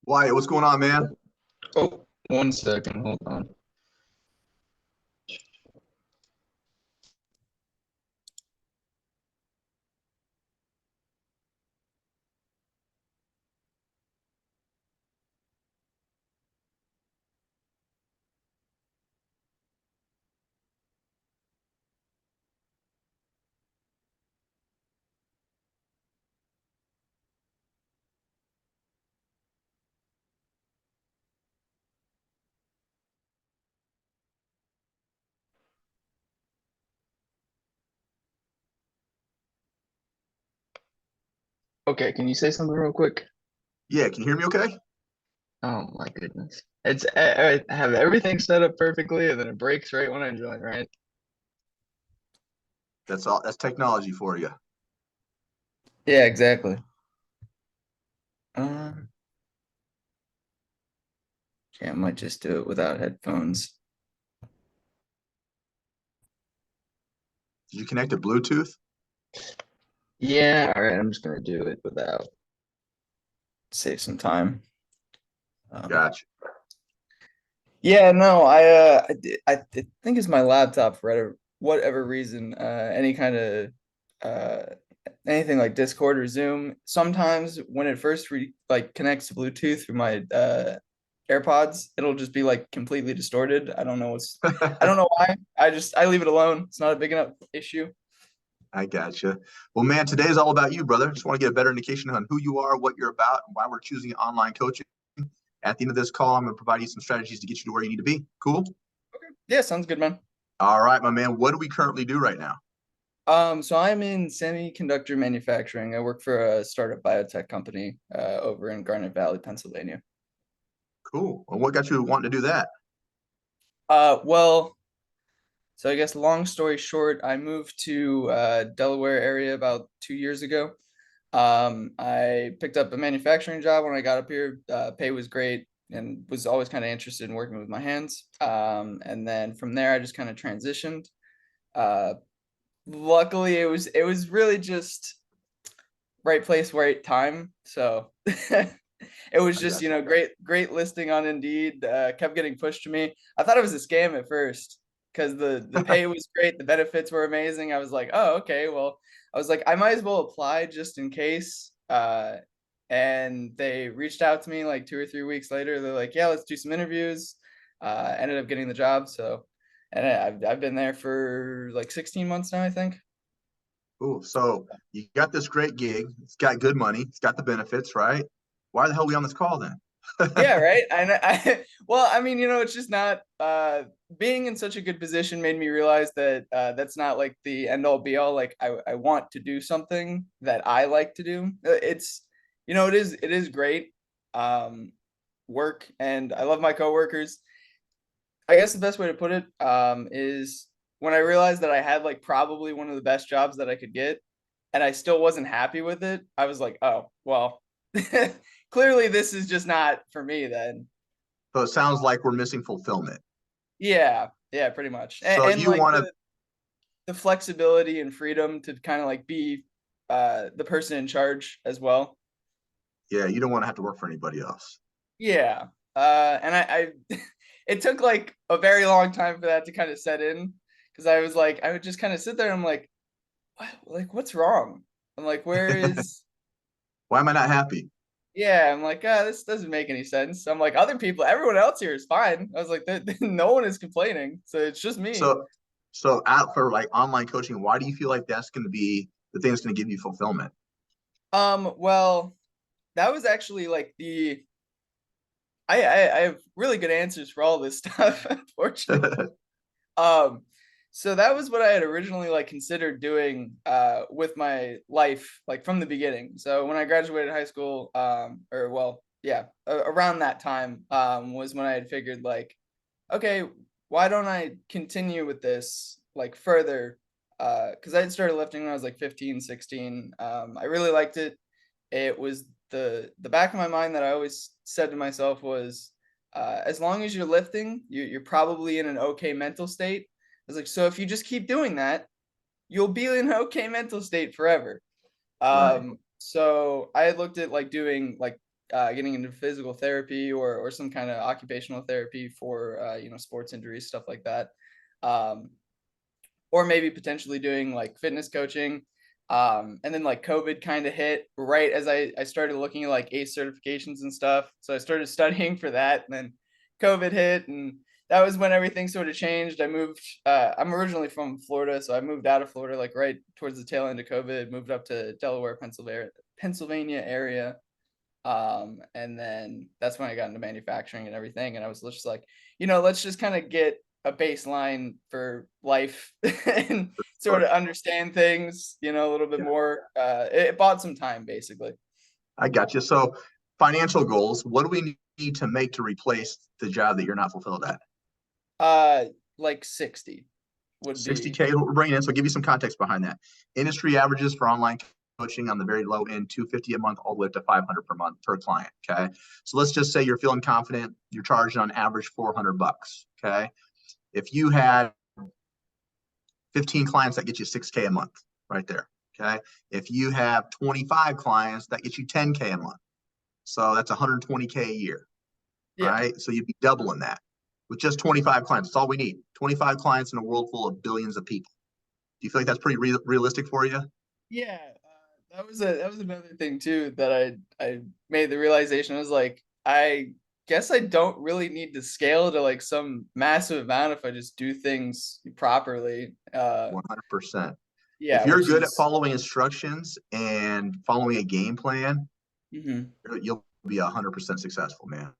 Wyatt, what's going on, man? Oh, 1 second. Hold on. Okay, can you say something real quick? Yeah, can you hear me okay? Oh my goodness. I have everything set up perfectly and then it breaks right when I join, right? That's all. That's technology for you. Yeah, exactly. Um, yeah, I might just do it without headphones. Did you connect to Bluetooth? Yeah, all right, I'm just gonna do it without save some time. Um, Gotcha. yeah, no, I think it's my laptop for whatever reason. Any kind of uh anything like Discord or Zoom. Sometimes when it first like connects to Bluetooth through my AirPods, it'll just be like completely distorted. I don't know why. I leave it alone. It's not a big enough issue. I gotcha. Well, man, today's all about you, brother. Just want to get a better indication on who you are, what you're about, and why we're choosing online coaching. At the end of this call, I'm going to provide you some strategies to get you to where you need to be. Cool. Yeah, sounds good, man. All right, my man. What do we currently do right now? So I'm in semiconductor manufacturing. I work for a startup biotech company over in Garnet Valley, Pennsylvania. Cool. Well, what got you wanting to do that? Well, so I guess long story short, I moved to Delaware area about 2 years ago. I picked up a manufacturing job when I got up here. Pay was great and was always kind of interested in working with my hands. And then from there, I just kind of transitioned. Uh, Luckily, it was really just right place, right time. So it was I just, gotcha. great listing on Indeed. Kept getting pushed to me. I thought it was a scam at first because the pay was great, the benefits were amazing. I was like, oh, okay, well, I was like, I might as well apply just in case. And they reached out to me like 2 or 3 weeks later. They're like, yeah, let's do some interviews. Ended up getting the job. So, and I've been there for like 16 months now, I think. Cool. So you got this great gig. It's got good money. It's got the benefits, right? Why the hell are we on this call then? Yeah, right. Well, I mean, it's just not being in such a good position made me realize that that's not like the end all be all. Like I want to do something that I like to do. It is great work, and I love my coworkers. I guess the best way to put it is when I realized that I had like probably one of the best jobs that I could get, and I still wasn't happy with it. I was like, oh, well, clearly this is just not for me then. So it sounds like we're missing fulfillment. Yeah, yeah, pretty much. And, So and you like want to, the flexibility and freedom to kind of like be the person in charge as well. yeah, you don't want to have to work for anybody else. Yeah. And I it took like a very long time for that to kind of set in because I would just kind of sit there and I'm what's wrong? I'm like, where is Why am I not happy? yeah, I'm like, this doesn't make any sense. I'm like, other people, everyone else here is fine. I was like, no one is complaining, so it's just me. So, so out for like online coaching, why do you feel like that's going to be the thing that's going to give you fulfillment? Well, that was actually like I have really good answers for all this stuff, unfortunately. Um, so that was what I had originally like considered doing with my life, like from the beginning. So when I graduated high school, or well, yeah, around that time, was when I had figured like, okay, why don't I continue with this like further? Because I had started lifting when I was like 15, 16. I really liked it. It was the back of my mind that I always said to myself was, as long as you're lifting, you're probably in an okay mental state. I was like, so if you just keep doing that, you'll be in an okay mental state forever. Right. So I had looked at like doing like getting into physical therapy or some kind of occupational therapy for sports injuries, stuff like that. Um, or maybe potentially doing like fitness coaching. And then like COVID kind of hit right as I started looking at like ACE certifications and stuff. So I started studying for that, and then COVID hit, and that was when everything sort of changed. I moved. I'm originally from Florida, so I moved out of Florida like right towards the tail end of COVID. Moved up to Delaware, Pennsylvania area. And then that's when I got into manufacturing and everything. And I was just like, let's just kind of get a baseline for life and sort Sure. of understand things, a little bit Yeah, more. It bought some time, basically. I got you. So financial goals, what do we need to make to replace the job that you're not fulfilled at? Uh, like 60 would be. 60K we're bringing in. So I'll give you some context behind that. Industry averages for online coaching on the very low end, 250 a month, all the way up to 500 per month per client. Okay. So let's just say you're feeling confident, you're charging on average 400 bucks. Okay. If you had 15 clients, that gets you 6K a month right there. Okay. If you have 25 clients, that gets you 10K a month. So that's 120K a year. Yeah. Right. So you'd be doubling that with just 25 clients. That's all we need. 25 clients in a world full of billions of people. Do you feel like that's pretty realistic for you? Yeah. That was another thing too that I made the realization. I was like, I guess I don't really need to scale to like some massive amount if I just do things properly. 100%. Yeah, If you're which good at is. following instructions and following a game plan, Mhm. you'll be 100% successful, man.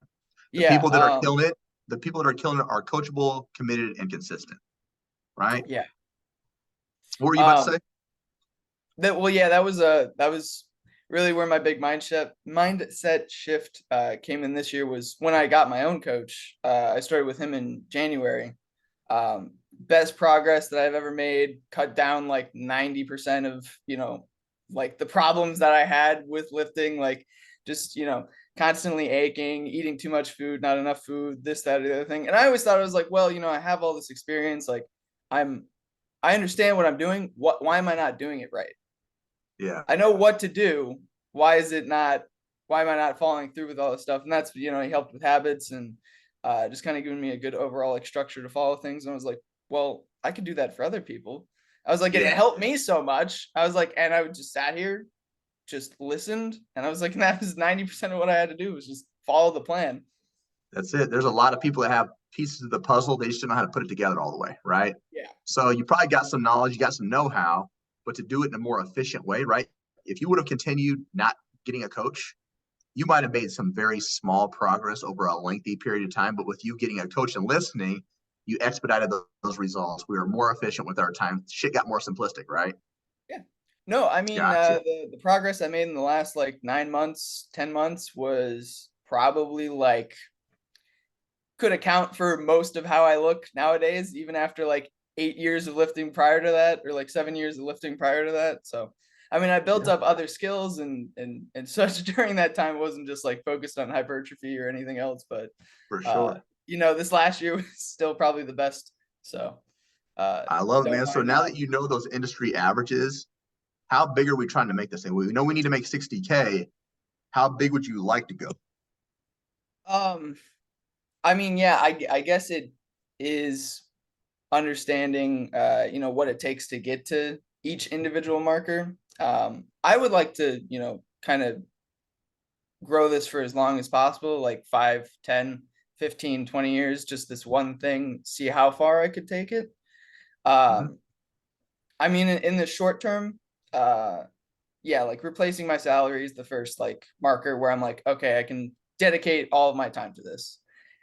The Yeah. people that are killing it, the people that are killing it are coachable, committed, and consistent. Right? Yeah. What were you about to Um, say? that was really where my big mindset shift came in this year was when I got my own coach. I started with him in January. Best progress that I've ever made, cut down like 90% of, like the problems that I had with lifting, like just, constantly aching, eating too much food, not enough food, this, that, or the other thing. And I always thought I was like, well, I have all this experience. Like I'm, I understand what I'm doing. Why am I not doing it right? Yeah, I know what to do. Why is it not? Why am I not following through with all this stuff? And that's, he helped with habits and just kind of giving me a good overall like structure to follow things. And I was like, well, I could do that for other people. I was like, it yeah. helped me so much. I was like, and I would just sat here, just listened, and I was like, and that was 90% of what I had to do was just follow the plan. That's it. There's a lot of people that have pieces of the puzzle. They just don't know how to put it together all the way, right? Yeah. So you probably got some knowledge, you got some know-how, but to do it in a more efficient way, right? If you would have continued not getting a coach, you might have made some very small progress over a lengthy period of time. But with you getting a coach and listening, you expedited those results. We were more efficient with our time. Shit got more simplistic, right? Yeah. No, I mean, Gotcha. the progress I made in the last like 9 months, 10 months was probably like could account for most of how I look nowadays, even after like 8 years of lifting prior to that, or like 7 years of lifting prior to that. So, I mean, I built Yeah, up other skills and such during that time. It wasn't just like focused on hypertrophy or anything else, but for sure. this last year was still probably the best. So, I love it, don't man. So mind now that. that you know those industry averages, how big are we trying to make this thing? We know we need to make 60K. How big would you like to go? Um, I mean, yeah, I guess it is understanding what it takes to get to each individual marker. I would like to kind of grow this for as long as possible, like 5, 10, 15, 20 years, just this one thing, see how far I could take it. Mhm. I mean, in the short term, uh yeah, like replacing my salary is the first like marker where I'm like, okay, I can dedicate all of my time to this.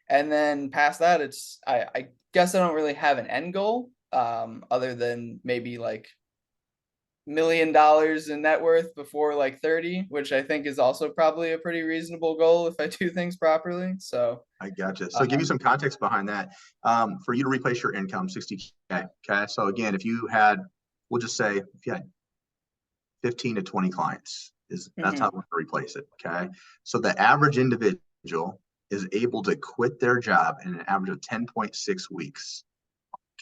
And then past that, it's I guess I don't really have an end goal, other than maybe like $1 million in net worth before like 30, which I think is also probably a pretty reasonable goal if I do things properly. So I gotcha. So give you um some context behind that. For you to replace your income, 60K. Okay. So again, if you had, we'll just say if you had 15 to 20 clients, that's how mhm, we're going to replace it. Okay. So the average individual is able to quit their job in an average of 10.6 weeks.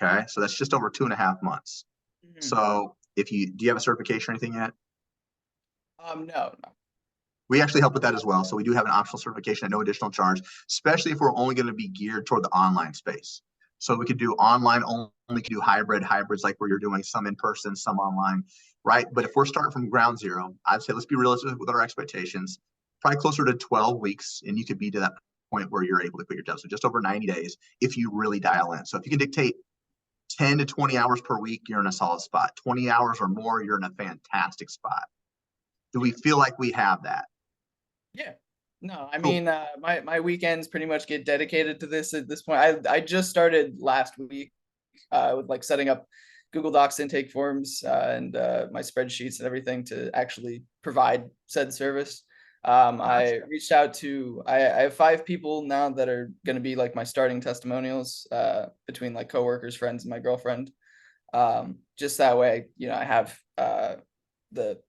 Okay. So that's just over 2.5 months. mhm. So if you do you have a certification or anything yet? No, no. We actually help with that as well. So we do have an optional certification at no additional charge, especially if we're only going to be geared toward the online space. So we could do online only, we could do hybrids like where you're doing some in person, some online, right? But if we're starting from ground zero, I'd say let's be realistic with our expectations. Probably closer to 12 weeks, and you could be to that point where you're able to quit your job. So just over 90 days if you really dial in. So if you can dictate 10 to 20 hours per week, you're in a solid spot. 20 hours or more, you're in a fantastic spot. Do we feel like we have that? Yeah. No, I Cool. mean, my weekends pretty much get dedicated to this at this point. I just started last week with like setting up Google Docs intake forms and my spreadsheets and everything to actually provide said service. Gotcha. I reached out to I have 5 people now that are going to be like my starting testimonials between like coworkers, friends, and my girlfriend. Just that way, I have the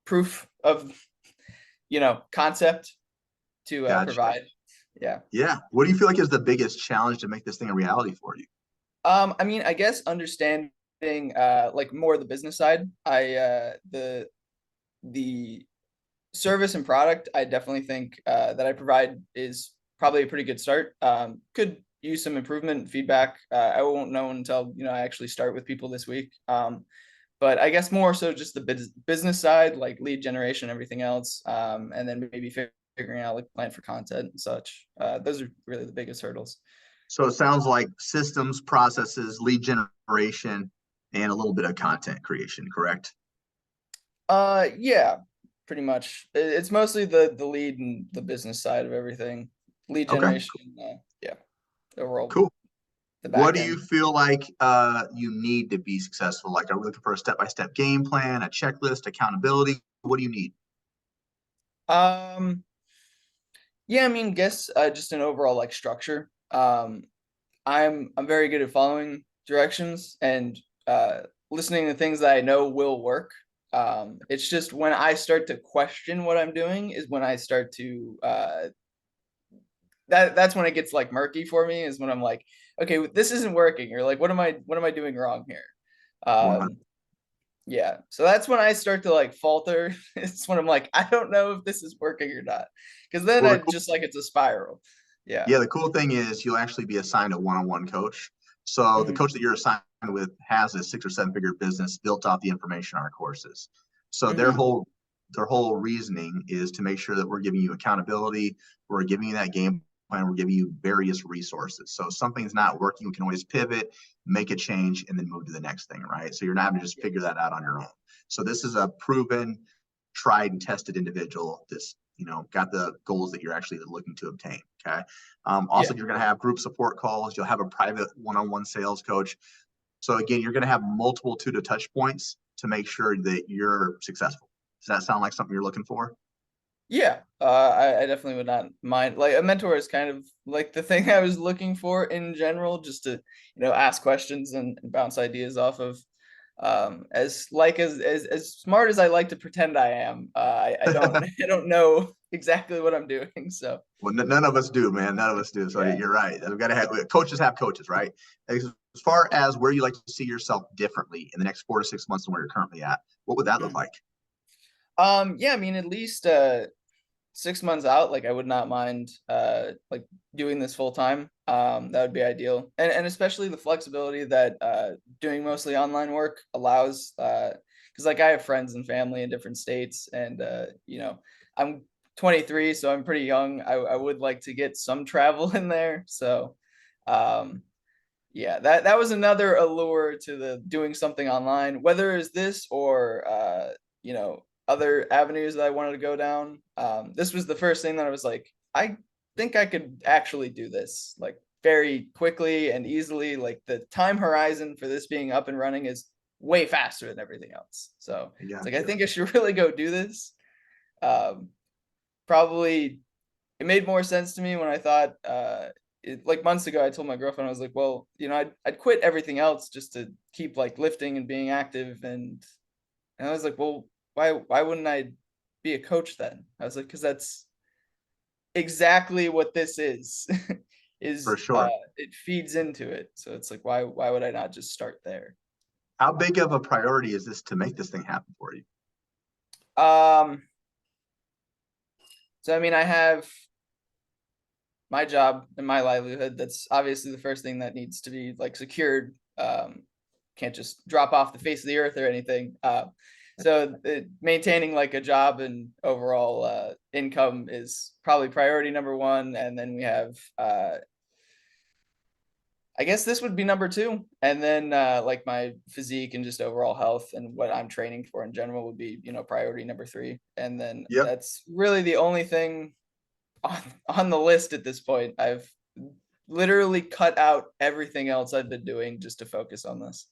proof of concept to Gotcha. provide. Yeah. Yeah. What do you feel like is the biggest challenge to make this thing a reality for you? I mean, I guess understanding like more of the business side. The service and product, I definitely think that I provide is probably a pretty good start. Could use some improvement feedback. I won't know until I actually start with people this week. But I guess more so just the business side, like lead generation, everything else, and then maybe figuring out like plan for content and such. Those are really the biggest hurdles. So it sounds like systems, processes, lead generation, and a little bit of content creation, correct? Yeah, pretty much. It's mostly the lead and the business side of everything. Lead Okay, generation, yeah, overall cool. the What back do you end. feel like you need to be successful? Like, are we looking for a step-by-step game plan, a checklist, accountability? What do you need? Um, yeah, I mean, guess just an overall like structure. I'm very good at following directions and listening to things that I know will work. It's just when I start to question what I'm doing is when I start to that's when it gets like murky for me, is when I'm like, okay, this isn't working, or like what am I doing wrong here? 100. Um, yeah, so that's when I start to like falter. It's when I'm like, I don't know if this is working or not, because then Well, I just like it's a spiral. Yeah. yeah, the cool thing is you'll actually be assigned a one-on-one coach. So the Mhm. coach that you're assigned with has a 6 or 7 figure business built off the information on our courses. So Mhm. their whole reasoning is to make sure that we're giving you accountability, we're giving you that game plan, we're giving you various resources. So if something's not working, we can always pivot, make a change, and then move to the next thing, right? So you're not having to just Yeah. figure that out on your own. So this is a proven, tried and tested individual that's got the goals that you're actually looking to obtain. Okay. Yeah. Also, you're going to have group support calls. You'll have a private one-on-one sales coach. So again, you're going to have multiple to touch points to make sure that you're successful. Does that sound like something you're looking for? Yeah, I definitely would not mind. Like a mentor is kind of like the thing I was looking for in general, just to ask questions and bounce ideas off of. As like as smart as I like to pretend I am, I don't I don't know exactly what I'm doing. So Well, none of us do, man. None of us do. So yeah. you're right. We've got to have coaches, right? As far as where you like to see yourself differently in the next 4 to 6 months than where you're currently at, what would that look like? Yeah, I mean at least 6 months out, like I would not mind like doing this full time. That would be ideal. And especially the flexibility that doing mostly online work allows because like I have friends and family in different states and I'm 23, so I'm pretty young. I would like to get some travel in there. So um yeah, that was another allure to the doing something online, whether it's this or other avenues that I wanted to go down. This was the first thing that I was like, I think I could actually do this like very quickly and easily. Like the time horizon for this being up and running is way faster than everything else. So I it's like I gotcha. think I should really go do this. Um, Probably it made more sense to me when I thought like months ago I told my girlfriend I was like, well, I'd quit everything else just to keep like lifting and being active and I was like, well, why wouldn't I be a coach then? I was like, because that's exactly what this is. For Is sure. it feeds into it. So it's like why would I not just start there? How big of a priority is this to make this thing happen for you? Um So, I mean, I have my job and my livelihood. That's obviously the first thing that needs to be like secured. Can't just drop off the face of the earth or anything. Maintaining like a job and overall income is probably priority number one. And then we have, I guess this would be number two. And then like my physique and just overall health and what I'm training for in general would be, priority number three. And then Yep. that's really the only thing on the list at this point. I've literally cut out everything else I've been doing just to focus on this.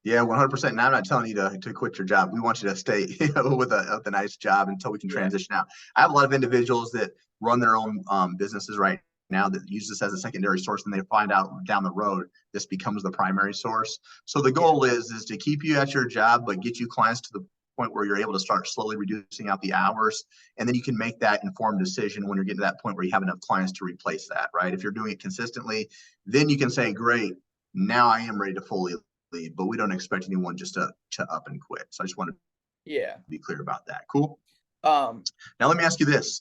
Yeah, 100%. Now I'm not telling you to quit your job. We want you to stay with a nice job until we can Yeah. transition out. I have a lot of individuals that run their own businesses right now that use this as a secondary source, and they find out down the road this becomes the primary source. So the goal is to keep you at your job, but get you clients to the point where you're able to start slowly reducing out the hours, and then you can make that informed decision when you're getting to that point where you have enough clients to replace that, right? If you're doing it consistently, then you can say, great, now I am ready to fully leave, but we don't expect anyone just to up and quit. So I just want to be clear about that. Cool. Um, Now let me ask you this.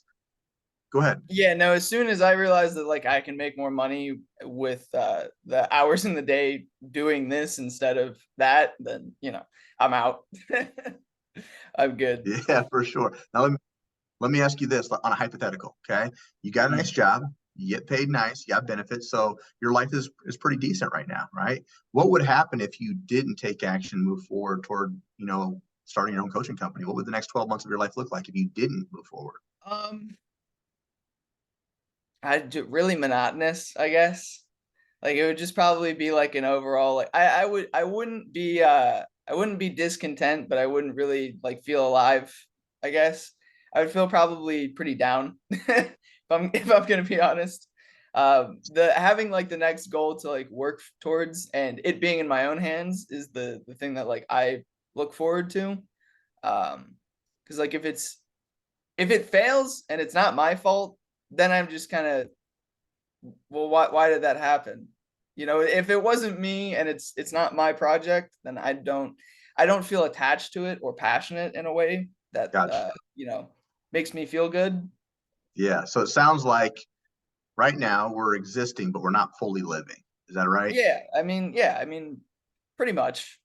Go ahead. yeah, no, as soon as I realized that like I can make more money with the hours in the day doing this instead of that, then I'm out. I'm good. Yeah, for sure. Now let me ask you this on a hypothetical. Okay. You got a nice job, you get paid nice, you have benefits. So your life is pretty decent right now, right? What would happen if you didn't take action, move forward toward, starting your own coaching company? What would the next 12 months of your life look like if you didn't move forward? I do really monotonous, I guess. Like it would just probably be like an overall like I wouldn't be discontent, but I wouldn't really like feel alive, I guess. I would feel probably pretty down if I'm gonna be honest. The having like the next goal to like work towards and it being in my own hands is the thing that like I look forward to. Because like if it fails and it's not my fault, then I'm just kind of, well, why did that happen? If it wasn't me and it's not my project, then I don't feel attached to it or passionate in a way that Gotcha. makes me feel good. Yeah. So it sounds like right now we're existing, but we're not fully living. Is that right? Yeah, I mean, pretty much.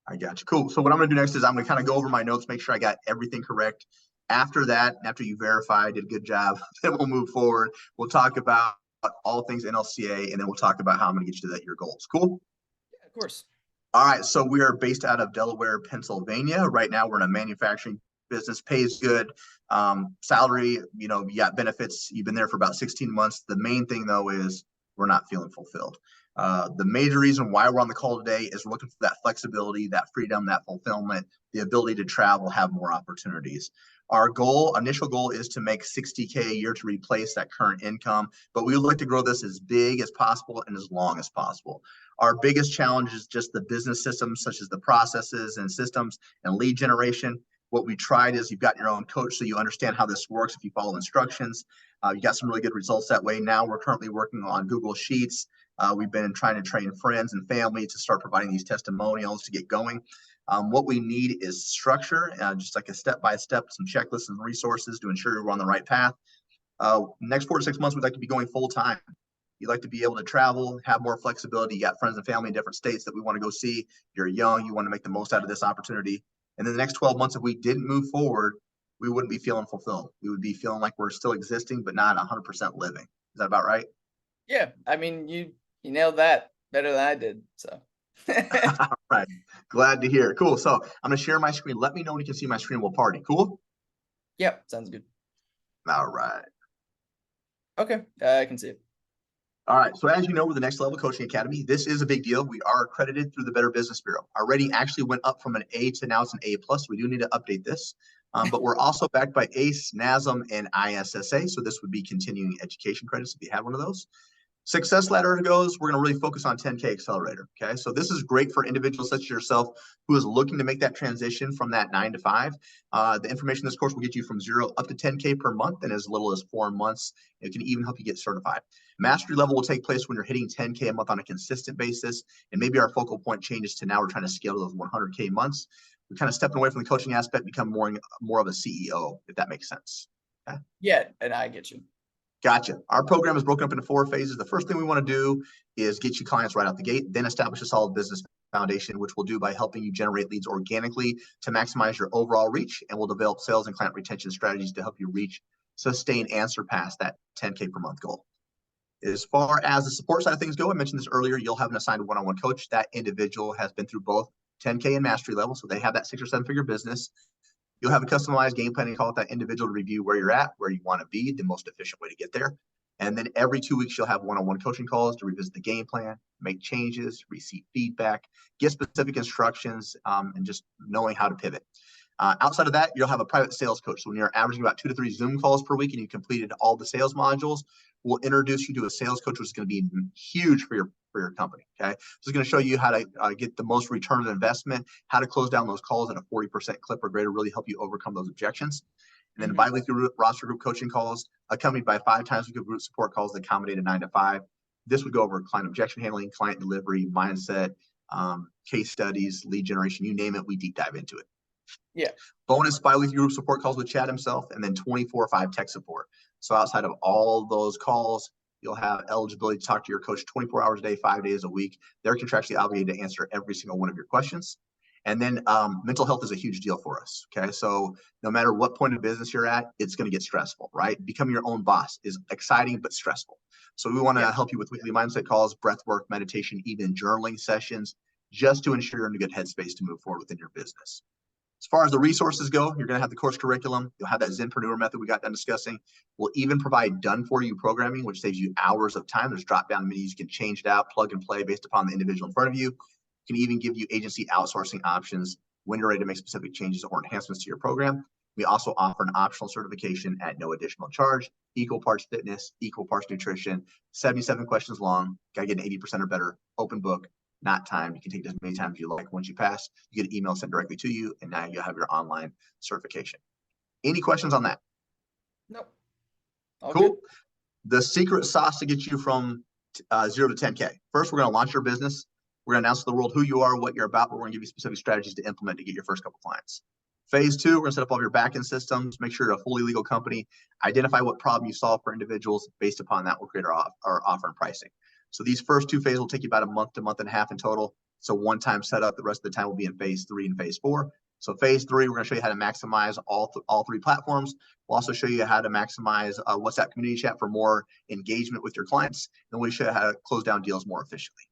I got you. Cool. So what I'm going to do next is I'm going to kind of go over my notes, make sure I got everything correct. After that, after you verify, did a good job, then we'll move forward. We'll talk about all things NLCA, and then we'll talk about how I'm going to get you to your goals. Cool. Yeah, of course. All right. So we are based out of Delaware, Pennsylvania. Right now, we're in a manufacturing business, pays good. Salary, you got benefits. You've been there for about 16 months. The main thing, though, is we're not feeling fulfilled. The major reason why we're on the call today is we're looking for that flexibility, that freedom, that fulfillment, the ability to travel, have more opportunities. Our initial goal is to make 60K a year to replace that current income, but we would like to grow this as big as possible and as long as possible. Our biggest challenge is just the business systems, such as the processes and systems and lead generation. What we tried is you've got your own coach, so you understand how this works if you follow instructions. You got some really good results that way. Now we're currently working on Google Sheets. We've been trying to train friends and family to start providing these testimonials to get going. What we need is structure, just like a step-by-step, some checklists and resources to ensure we're on the right path. Next 4 to 6 months, we'd like to be going full-time. You'd like to be able to travel, have more flexibility. You got friends and family in different states that we want to go see. You're young. You want to make the most out of this opportunity. And then the next 12 months, if we didn't move forward, we wouldn't be feeling fulfilled. We would be feeling like we're still existing, but not 100% living. Is that about right? Yeah, I mean, you nailed that better than I did. So. All right. Glad to hear. Cool. So I'm going to share my screen. Let me know when you can see my screen. We'll party. Cool? Yep, sounds good. All right. Okay, I can see it. All right. So as you know, we're the Next Level Coaching Academy. This is a big deal. We are accredited through the Better Business Bureau. Our rating actually went up from an A to now it's an A+. We do need to update this. But we're also backed by ACE, NASM, and ISSA. So this would be continuing education credits if you had one of those. Success ladder goes, we're going to really focus on 10K Accelerator. Okay. So this is great for individuals such as yourself who is looking to make that transition from that 9 to 5. The information in this course will get you from 0 up to 10K per month in as little as 4 months. It can even help you get certified. Mastery level will take place when you're hitting 10K a month on a consistent basis. And maybe our focal point changes to now we're trying to scale to those 100K months. We're kind of stepping away from the coaching aspect, become more of a CEO, if that makes sense. Yeah, and I get you. Gotcha. Our program is broken up into 4 phases. The first thing we want to do is get you clients right out the gate, then establish a solid business foundation, which we'll do by helping you generate leads organically to maximize your overall reach. And we'll develop sales and client retention strategies to help you reach, sustain, and surpass that 10K per month goal. As far as the support side of things go, I mentioned this earlier, you'll have an assigned one-on-one coach. That individual has been through both 10K and mastery level, so they have that 6 or 7 figure business. You'll have a customized game planning call with that individual to review where you're at, where you want to be, the most efficient way to get there. And then every 2 weeks, you'll have one-on-one coaching calls to revisit the game plan, make changes, receive feedback, get specific instructions, and just knowing how to pivot. Outside of that, you'll have a private sales coach. So when you're averaging about 2 to 3 Zoom calls per week and you completed all the sales modules, we'll introduce you to a sales coach, which is going to be huge for your company. Okay, so it's going to show you how to get the most return on investment, how to close down those calls at a 40% clip or greater, really help you overcome those objections. And then bi-weekly roster group coaching calls, accompanied by 5 times a week group support calls that accommodate a 9 to 5. This would go over client objection handling, client delivery, mindset, case studies, lead generation, you name it, we deep dive into it. Yeah. Bonus bi-weekly group support calls with Chad himself, and then 24/5 tech support. So outside of all those calls, you'll have eligibility to talk to your coach 24 hours a day, 5 days a week. They're contractually obligated to answer every single one of your questions. And then mental health is a huge deal for us. Okay, so no matter what point of business you're at, it's going to get stressful, right? Becoming your own boss is exciting but stressful. So we want to help you with weekly mindset calls, breath work, meditation, even journaling sessions, just to ensure you're in a good headspace to move forward within your business. As far as the resources go, you're going to have the course curriculum. You'll have that Zenpreneur method we got done discussing. We'll even provide done-for-you programming, which saves you hours of time. There's drop-down menus. You can change it out, plug and play based upon the individual in front of you. Can even give you agency outsourcing options when you're ready to make specific changes or enhancements to your program. We also offer an optional certification at no additional charge, equal parts fitness, equal parts nutrition, 77 questions long, got to get an 80% or better, open book, not timed. You can take it as many times as you like. Once you pass, you get an email sent directly to you, and now you have your online certification. Any questions on that? Nope. All cool. Good. The secret sauce to get you from 0 to 10K. First, we're going to launch your business. We're going to announce to the world who you are, what you're about, but we're going to give you specific strategies to implement to get your first couple clients. Phase 2, we're going to set up all your backend systems, make sure you're a fully legal company, identify what problem you solve for individuals. Based upon that, we'll create our offer and pricing. So these first 2 phases will take you about a month to month and a half in total. So one-time setup. The rest of the time will be in phase 3 and phase 4. So phase 3, we're going to show you how to maximize all 3 platforms. We'll also show you how to maximize WhatsApp community chat for more engagement with your clients. Then we'll show you how to close down deals more efficiently.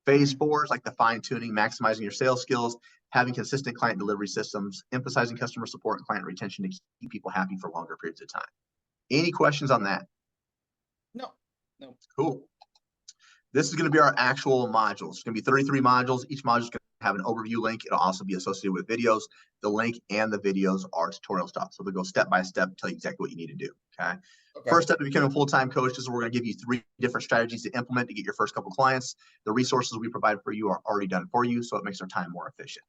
Phase 4 is like the fine-tuning, maximizing your sales skills, having consistent client delivery systems, emphasizing customer support and client retention to keep people happy for longer periods of time. Any questions on that? No. Cool. This is going to be our actual modules. It's going to be 33 modules. Each module is going to have an overview link. It'll also be associated with videos. The link and the videos are tutorial stuff. So they'll go step by step, tell you exactly what you need to do. Okay. First step to becoming a full-time coach is we're going to give you 3 different strategies to implement to get your first couple clients. The resources we provide for you are already done for you, so it makes our time more efficient.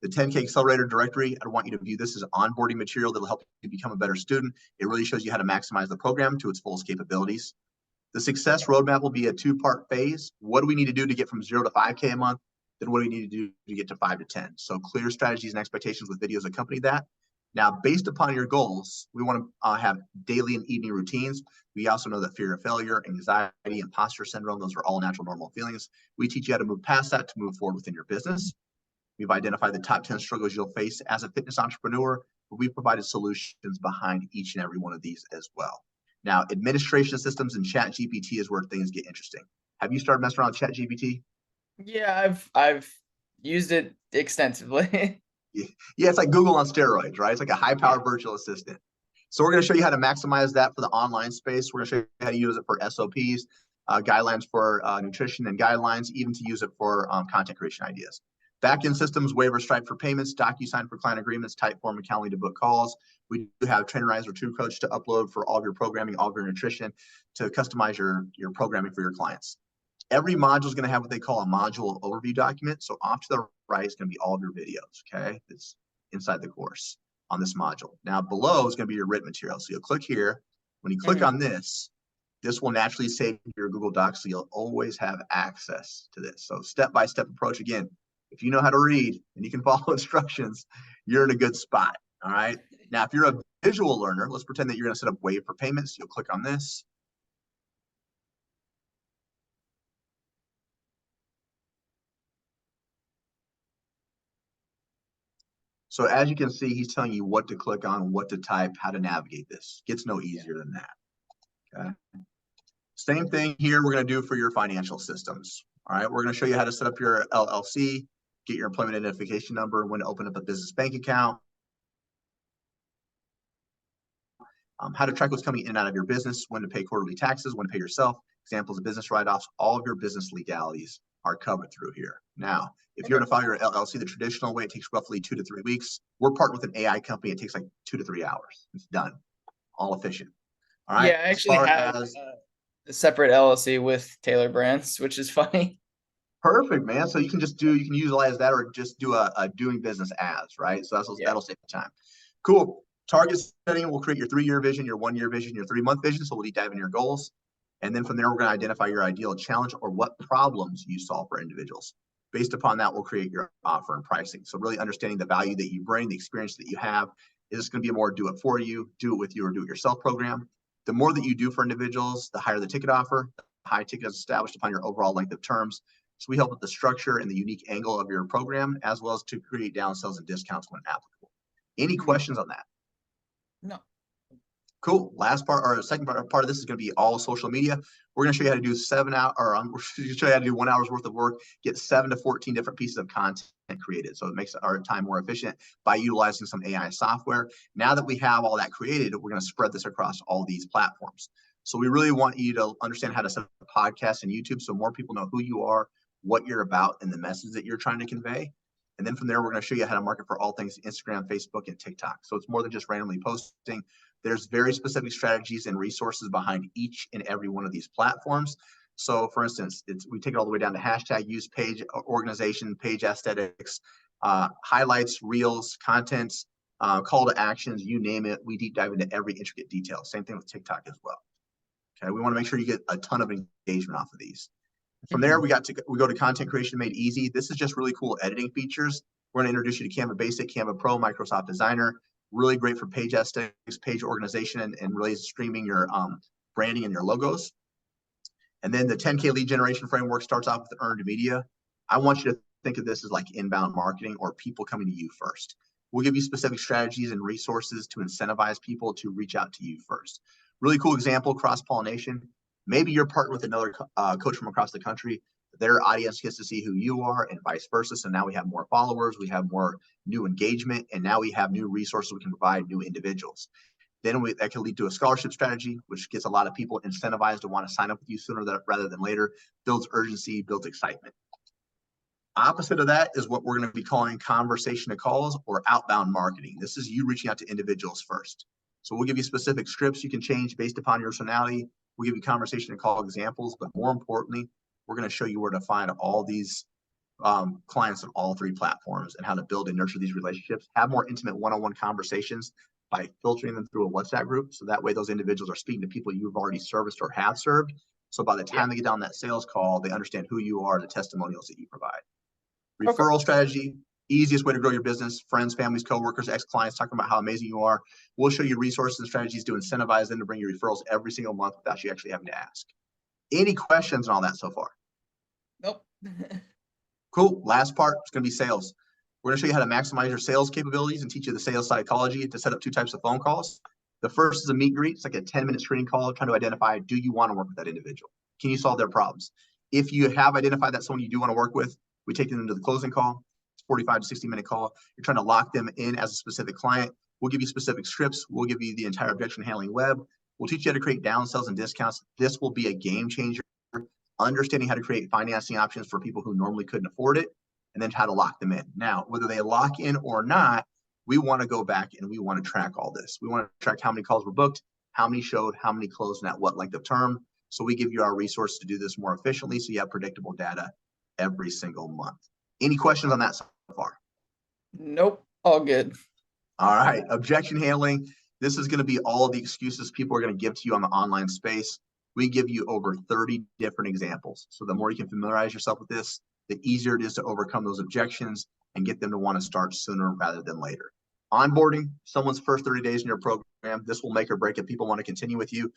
The 10K Accelerator Directory, I want you to view this as onboarding material that will help you become a better student. It really shows you how to maximize the program to its fullest capabilities. The success roadmap will be a 2-part phase. What do we need to do to get from 0 to 5K a month? Then what do we need to do to get to 5 to 10? So clear strategies and expectations with videos accompany that. Now, based upon your goals, we want to have daily and evening routines. We also know that fear of failure, anxiety, imposter syndrome, those are all natural, normal feelings. We teach you how to move past that to move forward within your business. We've identified the top 10 struggles you'll face as a fitness entrepreneur, but we've provided solutions behind each and every one of these as well. Now, administration systems and ChatGPT is where things get interesting. Have you started messing around with ChatGPT? Yeah, I've used it extensively. Yeah, it's like Google on steroids, right? It's like a high-powered virtual assistant. So we're going to show you how to maximize that for the online space. We're going to show you how to use it for SOPs, guidelines for nutrition and guidelines, even to use it for content creation ideas. Backend systems, Waiver, Stripe for payments, DocuSign for client agreements, Typeform and Calendly to book calls. We do have Trainerize or TrueCoach to upload for all of your programming, all of your nutrition, to customize your programming for your clients. Every module is going to have what they call a module overview document. So off to the right is going to be all of your videos, okay? It's inside the course on this module. Now below is going to be your written material. So you'll click here. When you click on this will naturally save your Google Docs, so you'll always have access to this. So step-by-step approach. Again, if you know how to read and you can follow instructions, you're in a good spot, All right. Now, if you're a visual learner, let's pretend that you're going to set up Wave for payments. You'll click on this. So as you can see, he's telling you what to click on, what to type, how to navigate this. Gets no easier than that. Okay. Same thing here we're going to do for your financial systems. All right. We're going to show you how to set up your LLC, get your employment identification number, when to open up a business bank account, how to track what's coming in and out of your business, when to pay quarterly taxes, when to pay yourself, examples of business write-offs, all of your business legalities are covered through here. Now, if you're going to file your LLC the traditional way, it takes roughly 2 to 3 weeks. We're partnered with an AI company. It takes like 2 to 3 hours. It's done. All efficient. All right. Yeah, I actually have a separate LLC with Taylor Brands, which is funny. Perfect, man. So you can just you can utilize that or just do a doing business as, right? So that'll save time. Cool. Target setting will create your 3-year vision, your 1-year vision, your 3-month vision. So we'll deep dive into your goals. And then from there, we're going to identify your ideal challenge or what problems you solve for individuals. Based upon that, we'll create your offer and pricing. So really understanding the value that you bring, the experience that you have. Is this going to be a more do it for you, do it with you, or do it yourself program? The more that you do for individuals, the higher the ticket offer. The high ticket is established upon your overall length of terms. So we help with the structure and the unique angle of your program, as well as to create downsells and discounts when applicable. Any questions on that? No. Cool. Last part or second part of this is going to be all social media. We're going to show you how to do 7 hours, or we're going to show you how to do 1 hour's worth of work, get 7 to 14 different pieces of content created. So it makes our time more efficient by utilizing some AI software. Now that we have all that created, we're going to spread this across all these platforms. So we really want you to understand how to set up a podcast and YouTube so more people know who you are, what you're about, and the message that you're trying to convey. And then from there, we're going to show you how to market for all things Instagram, Facebook, and TikTok. So it's more than just randomly posting. There's very specific strategies and resources behind each and every one of these platforms. So for instance, we take it all the way down to hashtag use, page organization, page aesthetics, highlights, reels, contents, call to actions, you name it. We deep dive into every intricate detail. Same thing with TikTok as well. Okay, we want to make sure you get a ton of engagement off of these. From there, we go to content creation made easy. This is just really cool editing features. We're going to introduce you to Canva Basic, Canva Pro, Microsoft Designer. Really great for page aesthetics, page organization, and really streaming your branding and your logos. And then the 10K lead generation framework starts off with earned media. I want you to think of this as like inbound marketing or people coming to you first. We'll give you specific strategies and resources to incentivize people to reach out to you first. Really cool example, cross-pollination. Maybe you're partnered with another coach from across the country. Their audience gets to see who you are and vice versa. So now we have more followers, we have more new engagement, and now we have new resources we can provide new individuals. Then that can lead to a scholarship strategy, which gets a lot of people incentivized to want to sign up with you sooner rather than later, builds urgency, builds excitement. Opposite of that is what we're going to be calling conversation to calls or outbound marketing. This is you reaching out to individuals first. So we'll give you specific scripts you can change based upon your personality. We'll give you conversation to call examples, but more importantly, we're going to show you where to find all these clients on all 3 platforms and how to build and nurture these relationships, have more intimate one-on-one conversations by filtering them through a WhatsApp group. So that way those individuals are speaking to people you've already serviced or have served. So by the time they get down that sales call, they understand who you are, the testimonials that you provide. Referral strategy, easiest way to grow your business, friends, families, coworkers, ex-clients talking about how amazing you are. We'll show you resources and strategies to incentivize them to bring you referrals every single month without you actually having to ask. Any questions on all that so far? Nope. Cool. Last part is going to be sales. We're going to show you how to maximize your sales capabilities and teach you the sales psychology to set up 2 types of phone calls. The first is a meet and greet. It's like a 10-minute screening call trying to identify, do you want to work with that individual? Can you solve their problems? If you have identified that someone you do want to work with, we take them into the closing call. It's 45 to 60-minute call. You're trying to lock them in as a specific client. We'll give you specific scripts. We'll give you the entire objection handling web. We'll teach you how to create downsells and discounts. This will be a game changer. Understanding how to create financing options for people who normally couldn't afford it, and then how to lock them in. Now, whether they lock in or not, we want to go back and we want to track all this. We want to track how many calls were booked, how many showed, how many closed, and at what length of term. So we give you our resources to do this more efficiently so you have predictable data every single month. Any questions on that so far? Nope. All good. All right. Objection handling. This is going to be all the excuses people are going to give to you on the online space. We give you over 30 different examples. So the more you can familiarize yourself with this, the easier it is to overcome those objections and get them to want to start sooner rather than later. Onboarding someone's first 30 days in your program. This will make or break if people want to continue with you.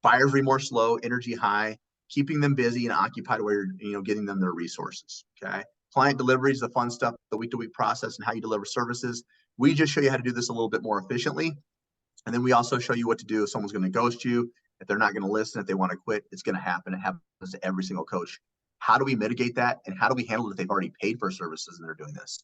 Buyer's remorse low, energy high, keeping them busy and occupied where you're getting them their resources. Okay. Client delivery is the fun stuff, the week-to-week process and how you deliver services. We just show you how to do this a little bit more efficiently. And then we also show you what to do if someone's going to ghost you, if they're not going to listen, if they want to quit. It's going to happen. It happens to every single coach. How do we mitigate that? And how do we handle it if they've already paid for services and they're doing this?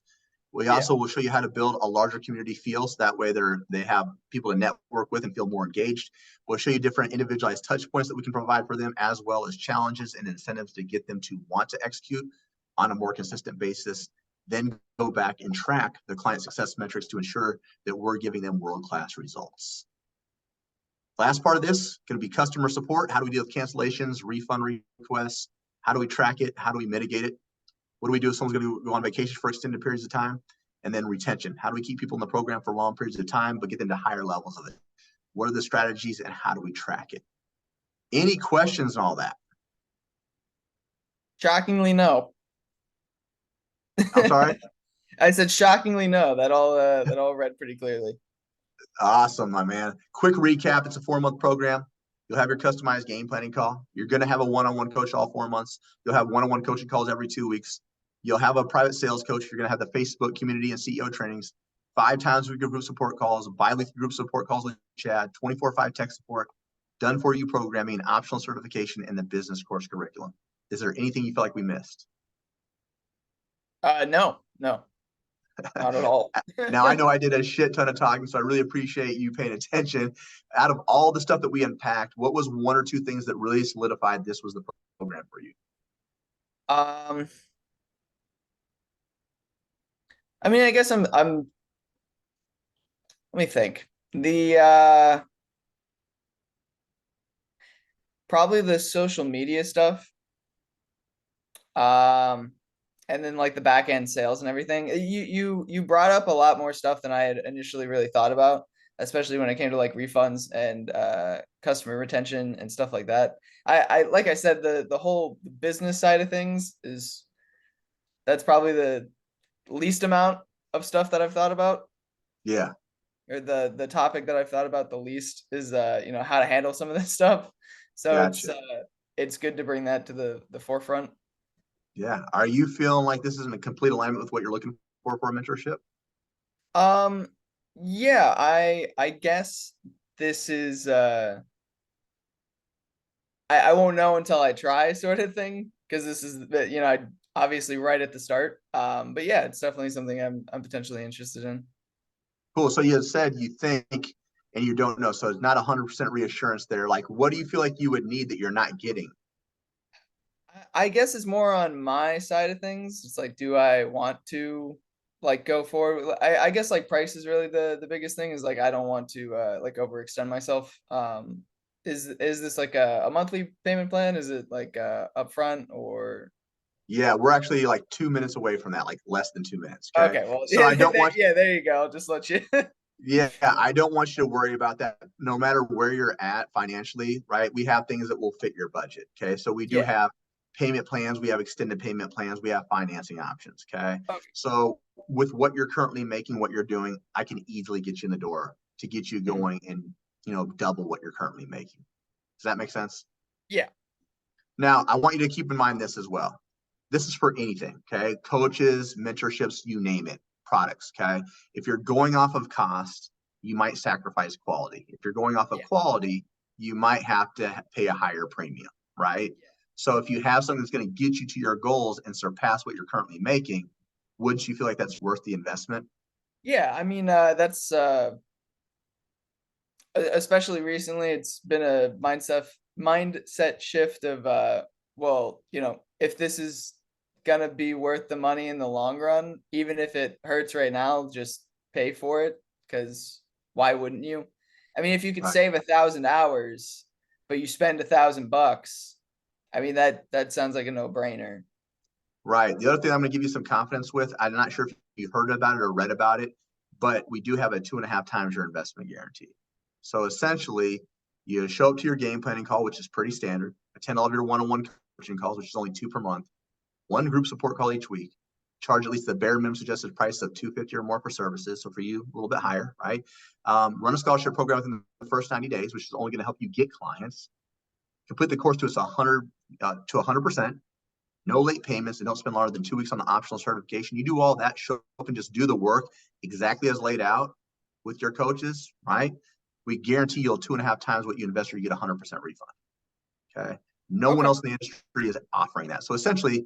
We also will show you how to build a larger community feel, so that way they have people to network with and feel more engaged. We'll show you different individualized touch points that we can provide for them, as well as challenges and incentives to get them to want to execute on a more consistent basis. Then go back and track the client success metrics to ensure that we're giving them world-class results. Last part of this going to be customer support. How do we deal with cancellations, refund requests? How do we track it? How do we mitigate it? What do we do if someone's going to go on vacation for extended periods of time? And then retention. How do we keep people in the program for long periods of time, but get them to higher levels of it? What are the strategies and how do we track it? Any questions on all that? Shockingly, no. I'm sorry? I said shockingly no. That all read pretty clearly. Awesome, my man. Quick recap. It's a 4-month program. You'll have your customized game planning call. You're going to have a one-on-one coach all 4 months. You'll have one-on-one coaching calls every 2 weeks. You'll have a private sales coach. You're going to have the Facebook community and CEO trainings, 5 times a week of group support calls, bi-weekly group support calls with Chad, 24/5 tech support, done for you programming, optional certification, and the business course curriculum. Is there anything you feel like we missed? No, not at all. Now, I know I did a shit ton of talking, so I really appreciate you paying attention. Out of all the stuff that we unpacked, what was 1 or 2 things that really solidified this was the program for you? I mean, I guess I'm let me think. The probably the social media stuff. And then like the back end sales and everything. You brought up a lot more stuff than I had initially really thought about, especially when it came to like refunds and customer retention and stuff like that. I like I said, the whole business side of things that's probably the least amount of stuff that I've thought about. Yeah. Or the topic that I've thought about the least is how to handle some of this stuff. So Gotcha. it's good to bring that to the forefront. Yeah. Are you feeling like this is in a complete alignment with what you're looking for a mentorship? Yeah, I guess this is I won't know until I try, sort of thing, because this is obviously right at the start. But yeah, it's definitely something I'm potentially interested in. Cool. So you had said you think and you don't know. So it's not 100% reassurance there. Like, what do you feel like you would need that you're not getting? I guess it's more on my side of things. It's like, do I want to like go forward? I guess like price is really the biggest thing, is like I don't want to like overextend myself. Is this like a monthly payment plan? Is it like upfront or? Yeah, we're actually like 2 minutes away from that, like less than 2 minutes. Okay. Okay, well, So I don't want, yeah, there you go. I'll just let you. yeah, I don't want you to worry about that no matter where you're at financially, right? We have things that will fit your budget. Okay. So we do Yeah. have payment plans, we have extended payment plans, we have financing options. Okay. Okay. So with what you're currently making, what you're doing, I can easily get you in the door to get you Mhm. going and, double what you're currently making. Does that make sense? Yeah. Now, I want you to keep in mind this as well. This is for anything, okay? Coaches, mentorships, you name it, products, okay? If you're going off of cost, you might sacrifice quality. If you're going off of Yeah. quality, you might have to pay a higher premium, right? Yeah. So if you have something that's going to get you to your goals and surpass what you're currently making, wouldn't you feel like that's worth the investment? Yeah. I mean, that's especially recently, it's been a mindset shift of well, if this is gonna be worth the money in the long run, even if it hurts right now, just pay for it, because why wouldn't you? I mean, if you could Right. save 1,000 hours, but you spend $1,000, I mean that sounds like a no-brainer. Right. The other thing I'm going to give you some confidence with, I'm not sure if you heard about it or read about it, but we do have a 2.5 times your investment guarantee. So essentially, you show up to your game planning call, which is pretty standard, attend all of your one-on-one coaching calls, which is only 2 per month, one group support call each week, charge at least the bare minimum suggested price of $250 or more for services. So for you, a little bit higher, right? Run a scholarship program within the first 90 days, which is only going to help you get clients. Complete the course to us 100%. No late payments, and don't spend longer than 2 weeks on the optional certification. You do all that, show up and just do the work exactly as laid out with your coaches, right? We guarantee you'll 2.5 times what you invest, or you get 100% refund. Okay. No one else in the industry is offering that. So essentially,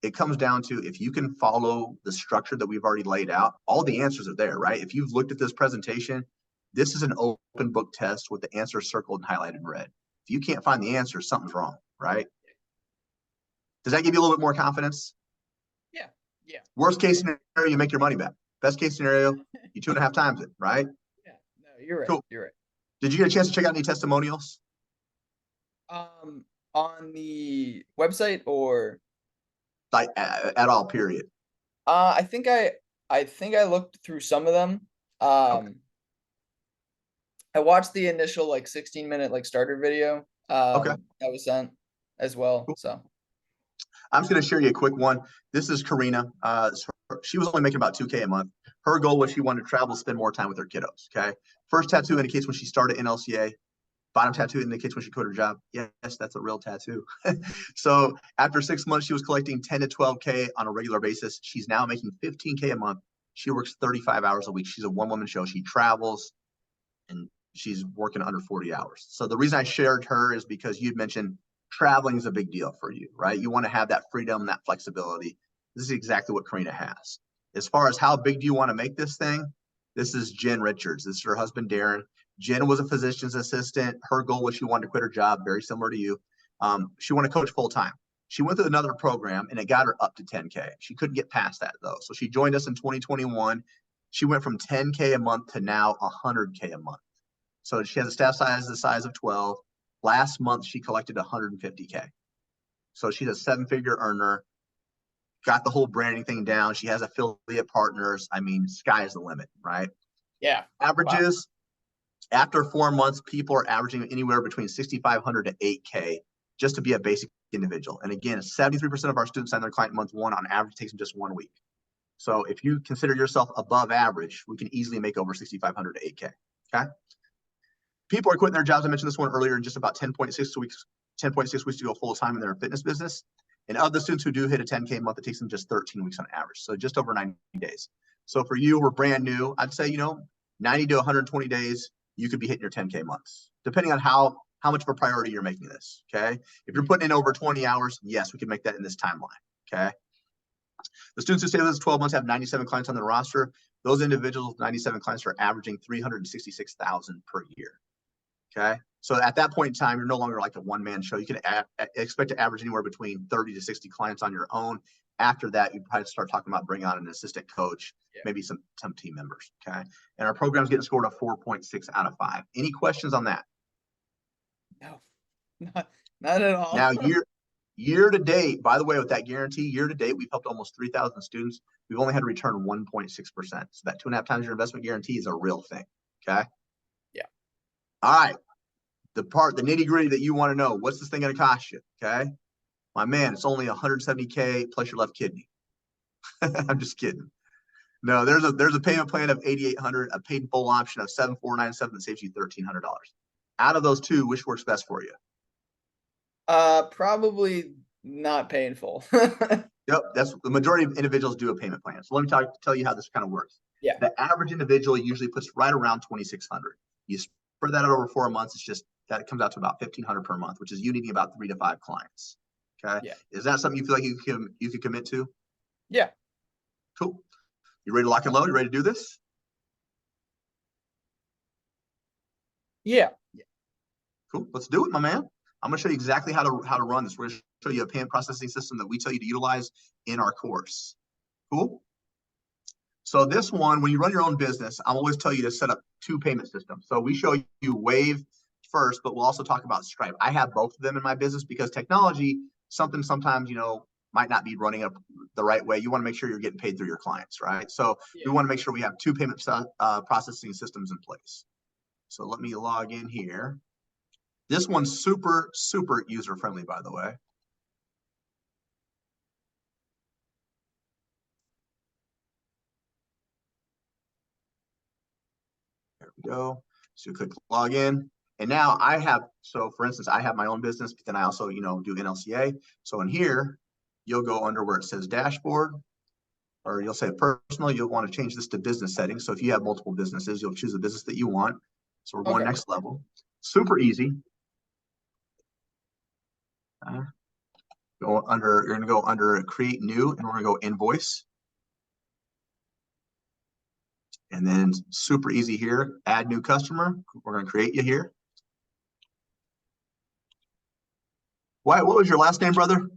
it comes down to if you can follow the structure that we've already laid out, all the answers are there, right? If you've looked at this presentation, this is an open book test with the answers circled and highlighted in red. If you can't find the answer, something's wrong, right? Does that give you a little bit more confidence? Yeah. Yeah. Worst case scenario, you make your money back. Best case scenario, you 2.5 times it, right? Yeah. No, you're right. Cool. You're right. Did you get a chance to check out any testimonials? On the website or Like at all, period. I think I looked through some of them. Okay. I watched the initial like 16-minute like starter video Okay. that was sent as well. Cool. So I'm just going to share you a quick one. This is Karina. She was only making about $2K a month. Her goal was she wanted to travel, spend more time with her kiddos. Okay. First tattoo indicates when she started NLCA. Bottom tattoo indicates when she quit her job. Yes, that's a real tattoo. So after 6 months, she was collecting 10 to 12K on a regular basis. She's now making 15K a month. She works 35 hours a week. She's a one-woman show. She travels and she's working under 40 hours. So the reason I shared her is because you'd mentioned traveling is a big deal for you, right? You want to have that freedom, that flexibility. This is exactly what Karina has. As far as how big do you want to make this thing? This is Jen Richards. This is her husband, Darren. Jen was a physician's assistant. Her goal was she wanted to quit her job, very similar to you. She wanted to coach full time. She went through another program and it got her up to 10K. She couldn't get past that though. So she joined us in 2021. She went from 10K a month to now 100K a month. So she has a staff size the size of 12. Last month, she collected 150K. So she's a 7-figure earner, got the whole branding thing down. She has affiliate partners. I mean, sky is the limit, right? yeah. Averages. Wow. After 4 months, people are averaging anywhere between 6,500 to 8K just to be a basic individual. And again, 73% of our students sign their client month one. On average, it takes them just 1 week. So if you consider yourself above average, we can easily make over 6,500 to 8K. Okay. People are quitting their jobs. I mentioned this one earlier in just about 10.6 weeks to go full time in their fitness business. And of the students who do hit a 10K a month, it takes them just 13 weeks on average. So just over 90 days. So for you, we're brand new. I'd say, 90 to 120 days, you could be hitting your 10K months, depending on how much of a priority you're making this. Okay. If you're putting in over 20 hours, yes, we can make that in this timeline. Okay. The students who stay with us 12 months have 97 clients on their roster. Those individuals, 97 clients, are averaging 366,000 per year. Okay. So at that point in time, you're no longer like a one-man show. You can expect to average anywhere between 30 to 60 clients on your own. After that, you probably start talking about bringing on an assistant coach, maybe some team members. Okay. And our program's getting scored a 4.6 out of 5. Any questions on that? No, not at all. Now, year to date, by the way, with that guarantee, year to date, we've helped almost 3,000 students. We've only had to return 1.6%. So that 2.5 times your investment guarantee is a real thing. Okay. Yeah. All right. The nitty gritty that you want to know, what's this thing going to cost you? Okay. My man, it's only 170K plus your left kidney. I'm just kidding. No, there's a payment plan of 8,800, a paid full option of 7,497 that saves you $1,300. Out of those two, which works best for you? Probably not painful. Yep, that's the majority of individuals do a payment plan. So let me tell you how this kind of works. Yeah. The average individual usually puts right around 2,600. You spread that out over 4 months. It's just that comes out to about 1,500 per month, which is you needing about 3 to 5 clients. Okay. Yeah. Is that something you feel like you could commit to? Yeah. Cool. You ready to lock and load? You ready to do this? Yeah. Cool. Let's do it, my man. I'm going to show you exactly how to run this. We're going to show you a payment processing system that we tell you to utilize in our course. Cool. So this one, when you run your own business, I always tell you to set up 2 payment systems. So we show you Wave first, but we'll also talk about Stripe. I have both of them in my business because technology, sometimes, might not be running up the right way. You want to make sure you're getting paid through your clients, right? So we want to make sure we have 2 payment processing systems in place. So let me log in here. This one's super, super user-friendly, by the way. go. So click log in. And now I have, so for instance, I have my own business, but then I also, do NLCA. So in here, you'll go under where it says dashboard, or you'll say personal. You'll want to change this to business settings. So if you have multiple businesses, you'll choose the business that you want. So we're going Okay. next level. Super easy. You're going to go under create new, and we're going to go invoice. And then super easy here, add new customer. We're going to create you here. Wyatt, what was your last name, brother?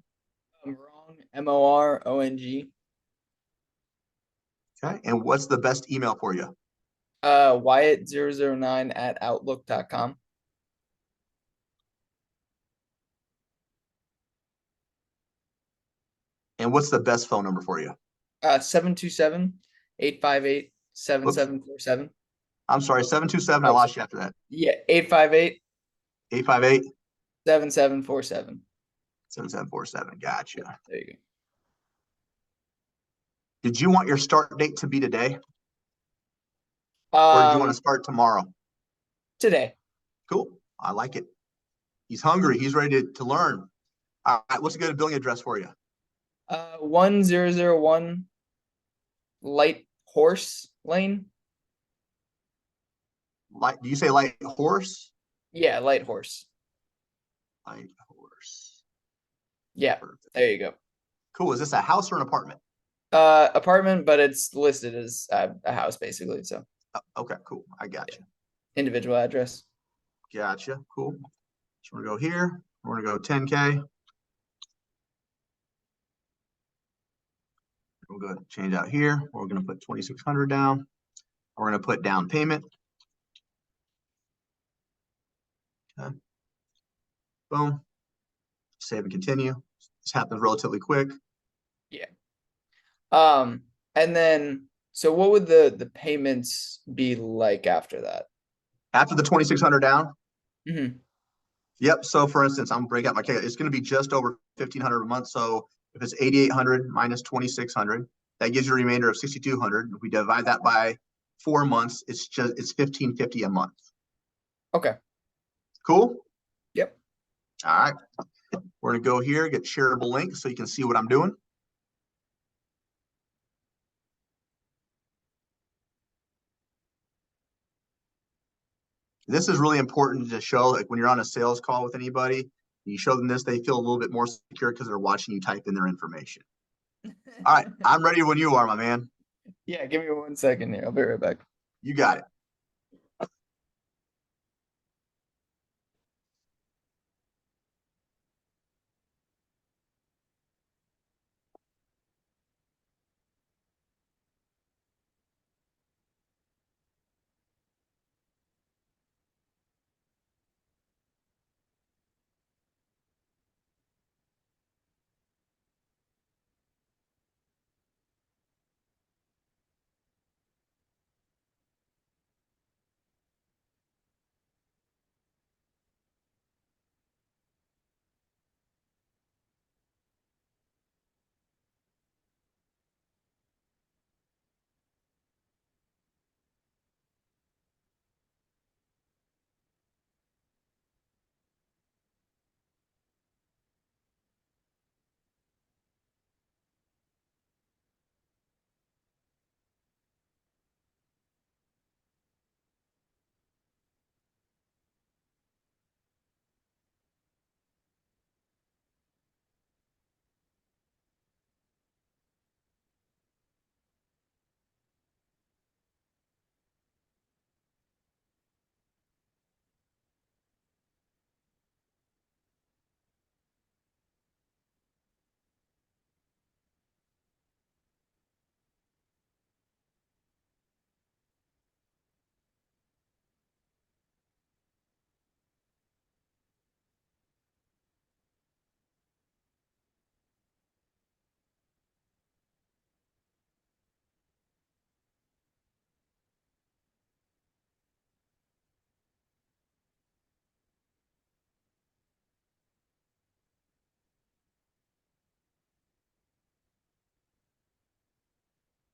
I'm wrong. Morong. Okay. And what's the best email for you? Wyatt009@outlook.com. And what's the best phone number for you? 727-858-7747. I'm sorry, 727. I Oh, lost you after that. yeah, 858 858 7747. 7747. Gotcha. There you go. Did you want your start date to be today? Or did you want to start tomorrow? Today. Cool. I like it. He's hungry. He's ready to learn. All right. What's a good billing address for you? 1001 Light Horse Lane. Do you say Light Horse? Yeah, Light Horse. Light Horse. Yeah, Perfect. there you go. Cool. Is this a house or an apartment? Apartment, but it's listed as a house basically. So Okay, cool. I got you. individual address. Gotcha. Cool. So we're going to go here. We're going to go 10K. We'll go change out here. We're going to put 2,600 down. We're going to put down payment. Okay. Boom. Save and continue. This happens relatively quick. Yeah. And then so what would the payments be like after that? After the 2,600 down. Mm-hmm. Yep. So for instance, I'm gonna break out my calculator. It's going to be just over 1,500 a month. So if it's 8,800 minus 2,600, that gives you a remainder of 6,200. If we divide that by 4 months, it's 1,550 a month. Okay. Cool. Yep. All right. We're going to go here, get shareable link so you can see what I'm doing. This is really important to show, like when you're on a sales call with anybody, you show them this, they feel a little bit more secure because they're watching you type in their information. All right, I'm ready when you are, my man. Yeah, give me 1 second here. I'll be right back. You got it.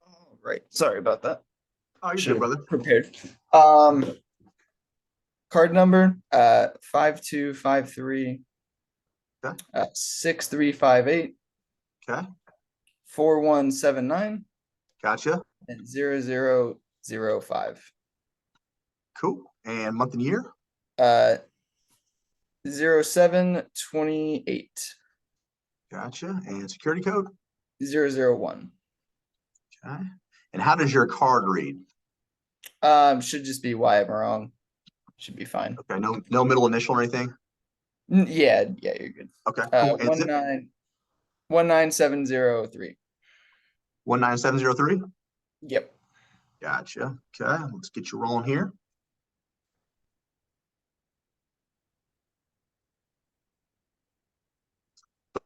All right. Sorry about that. Oh, you're Should good, have brother. prepared. Card number 5253 Okay. 6358 Okay. 4179 Gotcha. and 0005. Cool. And month and year? 0728 Gotcha. And security code? 001. Okay. And how does your card read? Should just be Wyatt Morong. Should be fine. Okay. No middle initial or anything? Yeah, you're good. Okay. Cool. And zip? 19703. 19703? Yep. Gotcha. Okay. Let's get you rolling here.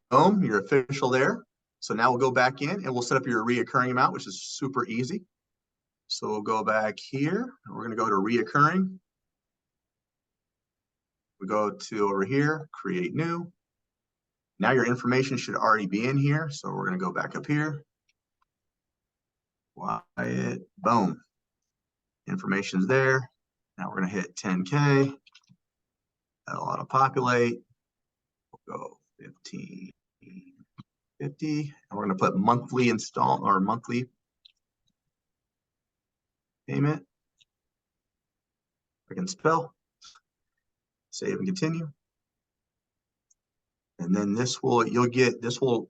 Boom. You're official there. So now we'll go back in and we'll set up your reoccurring amount, which is super easy. So we'll go back here and we're going to go to reoccurring. We go to over here, create new. Now your information should already be in here. So we're going to go back up here. Wyatt, boom. Information's there. Now we're going to hit 10K. That'll auto populate. We'll go 1550. And we're going to put monthly install or monthly payment. I can spell. Save and continue. And then this will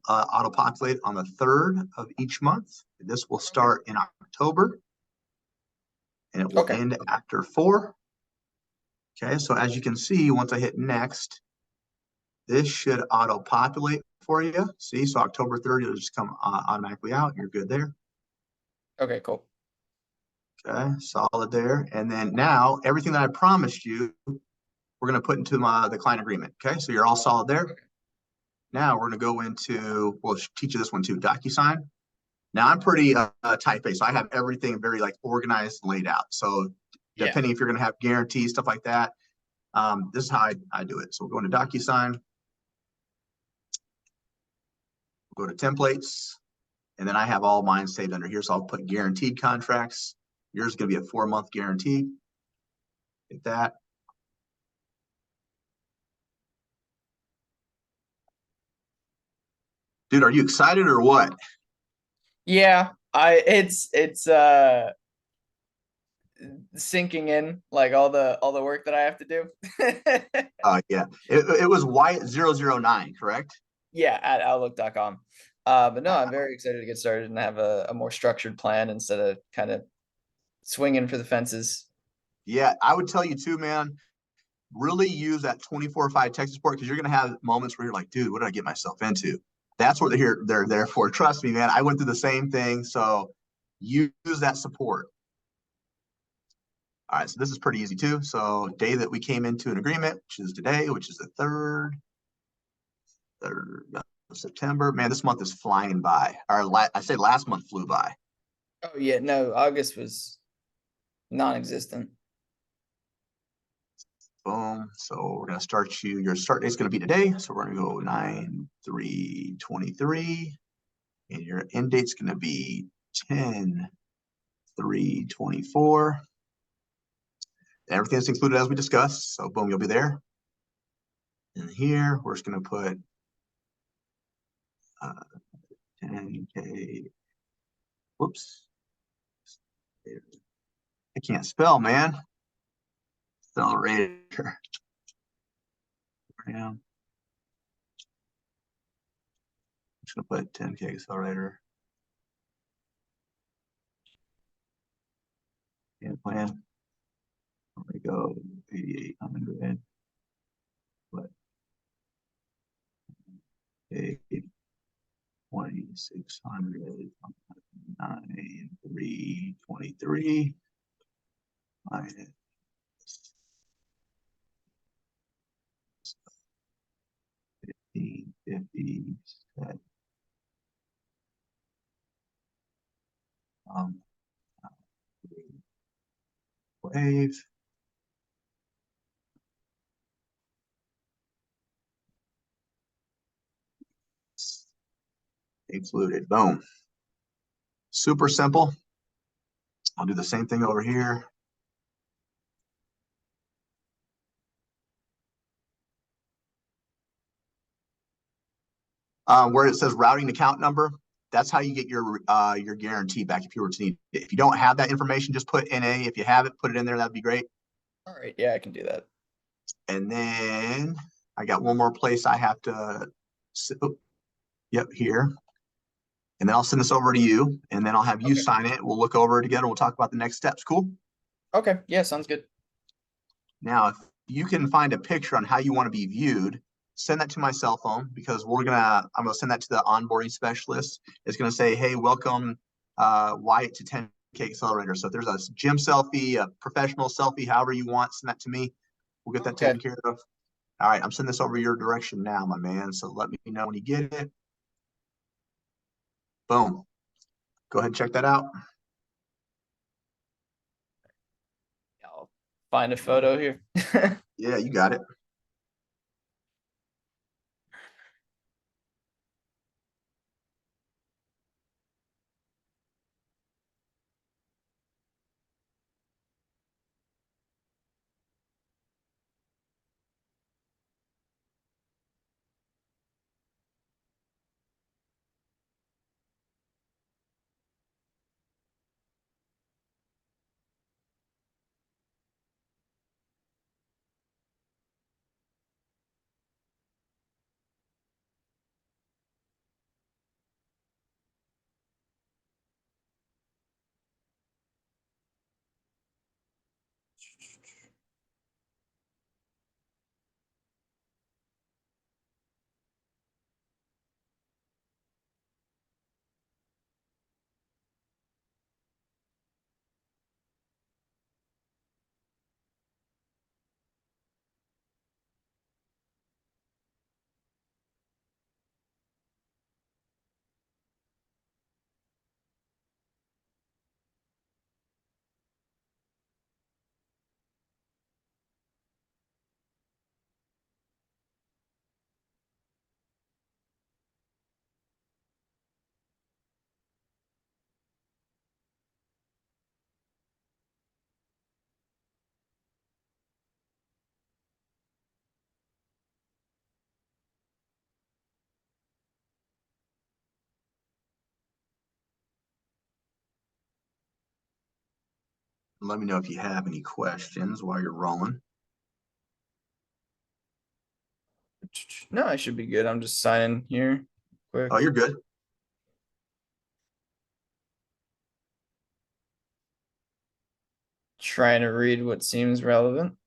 auto populate on the 3rd of each month. This will start in October and it will end after 4. Okay, so as you can see, once I hit next, this should auto populate for you. See, so October 3rd, it'll just come automatically out. You're good there. Okay, cool. Okay, solid there. And then now everything that I promised you, we're going to put into the client agreement. Okay, so you're all solid there. Okay. Now we're going to go into, we'll teach you this one too, DocuSign. Now I'm pretty type-based, so I have everything very like organized, laid out. So depending if you're going to have guarantees, stuff like that, this is how I do it. So we'll go into DocuSign. We'll go to templates, and then I have all mine saved under here. So I'll put guaranteed contracts. Yours is going to be a 4-month guarantee. Hit that. Dude, are you excited or what? Yeah, it's sinking in, like all the work that I have to do. Yeah, it was Wyatt 009, correct? Yeah, at outlook.com. But no, I'm very excited to get started and have a more structured plan instead of kind of swinging for the fences. Yeah, I would tell you too, man, really use that 24/5 tech support, because you're going to have moments where you're like, dude, what did I get myself into? That's what they're there for. Trust me, man. I went through the same thing. So use that support. All right, so this is pretty easy too. So day that we came into an agreement, which is today, which is the 3rd of September. Man, this month is flying by. I said last month flew by. Oh yeah, no, August was non-existent. Boom. So we're going to start you. Your start date is going to be today. So we're going to go 9/3/23. And your end date's going to be 10/3/24. Everything's included as we discussed. So boom, you'll be there. And here, we're just going to put 10K. Whoops. I can't spell, man. Accelerator. I'm just going to put 10K accelerator. And plan. There we go. 8,800. What? 2,600. 9/3/23 minus 1,550 set. Wave. Included. Boom. Super simple. I'll do the same thing over here. Where it says routing account number, that's how you get your guarantee back if you were to need it. If you don't have that information, just put NA. If you have it, put it in there. That'd be great. All right, yeah, I can do that. And then I got one more place I have to. Oh, yep, here. And then I'll send this over to you, and then I'll have you Okay. sign it. We'll look over it together. We'll talk about the next steps. Cool. Okay, yeah, sounds good. Now, if you can find a picture on how you want to be viewed, send that to my cell phone because I'm gonna send that to the onboarding specialist. It's gonna say, hey, welcome Wyatt to 10K Accelerator. So if there's a gym selfie, a professional selfie, however you want, send that to me. We'll get that Okay. taken care of. All right, I'm sending this over your direction now, my man. So let me know when you get it. Boom. Go ahead and check that out. I'll find a photo here. Yeah, you got it. Let me know if you have any questions while you're rolling. No, I should be good. I'm just signing here quick. Oh, you're good. Trying to read what seems relevant.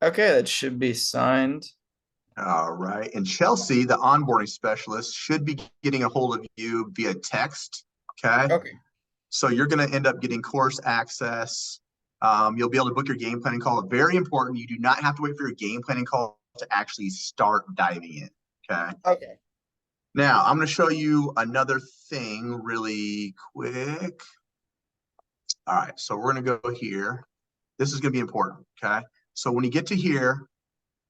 Okay, that should be signed. All right. And Chelsea, the onboarding specialist, should be getting a hold of you via text. Okay. Okay. So you're going to end up getting course access. You'll be able to book your game planning call. Very important. You do not have to wait for your game planning call to actually start diving in. Okay. Okay. Now I'm going to show you another thing really quick. All right. So we're going to go here. This is going to be important. Okay. So when you get to here,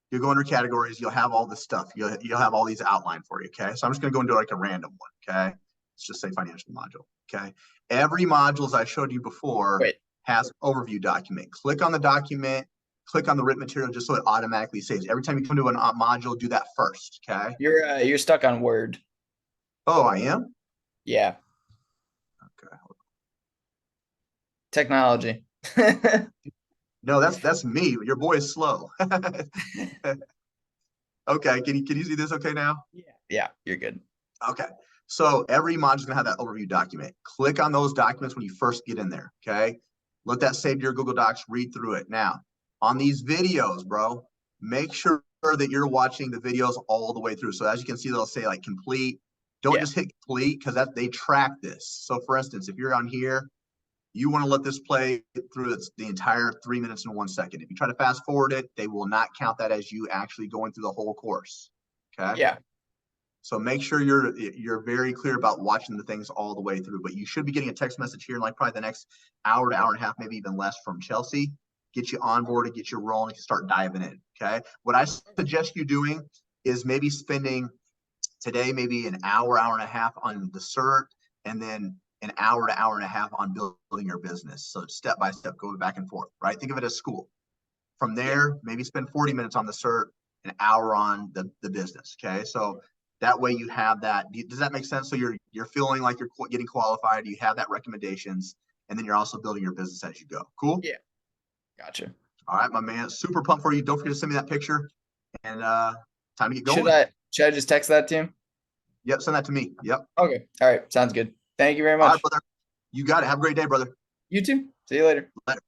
you go under categories, you'll have all this stuff. You'll have all these outlined for you. Okay. So I'm just going to go into like a random one. Okay. Let's just say financial module. Okay. Every module, as I showed you before, Wait. has overview document. Click on the document, click on the written material just so it automatically saves. Every time you come to a module, do that first. Okay. You're stuck on Word. Oh, I am? Yeah. Okay. Technology. No, that's me. Your boy is slow. Okay. Can you see this okay now? Yeah. Yeah, you're good. Okay. So every module is going to have that overview document. Click on those documents when you first get in there. Okay. Let that save to your Google Docs, read through it. Now, on these videos, bro, make sure that you're watching the videos all the way through. So as you can see, they'll say like complete, Don't Yeah. just hit complete because that they track this. So for instance, if you're on here, you want to let this play through the entire 3 minutes and 1 second. If you try to fast forward it, they will not count that as you actually going through the whole course. Okay. Yeah. So make sure you're very clear about watching the things all the way through. But you should be getting a text message here in like probably the next hour to hour and a half, maybe even less, from Chelsea. Get you on board and get you rolling and start diving in. Okay. What I suggest you doing is maybe spending today maybe an hour, hour and a half on the cert, and then an hour to hour and a half on building your business. So step by step, go back and forth, right? Think of it as school. From there, maybe spend 40 minutes on the cert, an hour on the business. Okay. So that way you have that. Does that make sense? So you're feeling like you're getting qualified. You have that recommendations, and then you're also building your business as you go. Cool. Yeah. Gotcha. All right, my man. Super pumped for you. Don't forget to send me that picture. And time to get going. Should I just text that to him? Yep, send that to me. Yep. Okay. All right. Sounds good. Thank you very All much. right, brother. You got it. Have a great day, brother. You too. See you later. Later.